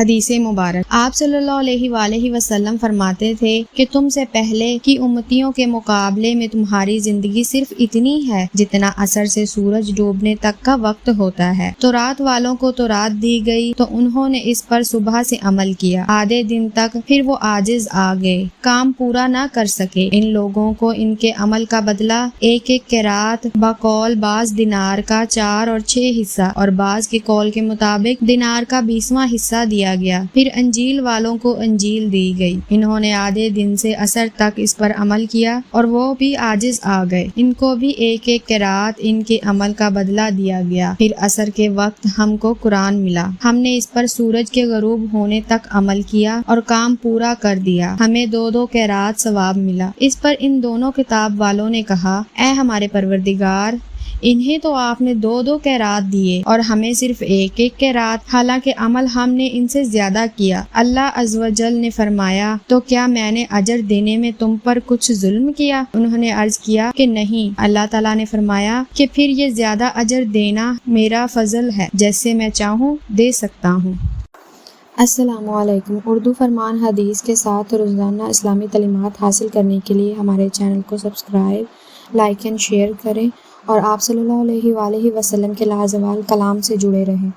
حدیث مبارک۔ آپ صلی اللہ علیہ وآلہ وسلم فرماتے تھے کہ تم سے پہلے کی امتیوں کے مقابلے میں تمہاری زندگی صرف اتنی ہے جتنا عصر سے سورج ڈوبنے تک کا وقت ہوتا ہے۔ تو رات والوں کو تو رات دی گئی تو انہوں نے اس پر صبح سے عمل کیا آدھے دن تک، پھر وہ عاجز آ گئے، کام پورا نہ کر سکے۔ ان لوگوں کو ان کے عمل کا بدلہ ایک ایک قرات بقول بعض دینار کا 4 اور 6 حصہ اور بعض کے قول کے مطابق دینار کا 20واں حصہ دیا گیا۔ پھر انجیل والوں کو انجیل دی گئی، انہوں نے آدھے دن سے عصر تک اس پر عمل کیا اور وہ بھی عاجز آ گئے، ان کو بھی ایک ایک قرات ان کے عمل کا بدلہ دیا گیا۔ پھر عصر کے وقت ہم کو قرآن ملا، ہم نے اس پر سورج کے غروب ہونے تک عمل کیا اور کام پورا کر دیا، ہمیں 2 قرات ثواب ملا۔ اس پر ان دونوں کتاب والوں نے کہا، اے ہمارے پروردگار، انہیں تو آپ نے 2 قرات دیے اور ہمیں صرف ایک ایک قرات، حالانکہ عمل ہم نے ان سے زیادہ کیا۔ اللہ عز و جل نے فرمایا، تو کیا میں نے اجر دینے میں تم پر کچھ ظلم کیا؟ انہوں نے عرض کیا کہ نہیں۔ اللہ تعالیٰ نے فرمایا کہ پھر یہ زیادہ اجر دینا میرا فضل ہے، جیسے میں چاہوں دے سکتا ہوں۔ السلام علیکم۔ اردو فرمان حدیث کے ساتھ روزانہ اسلامی تعلیمات حاصل کرنے کے لیے ہمارے چینل کو سبسکرائب، لائک اینڈ شیئر کریں اور آپ صلی اللہ علیہ وآلہ وسلم کے لازوال کلام سے جڑے رہیں۔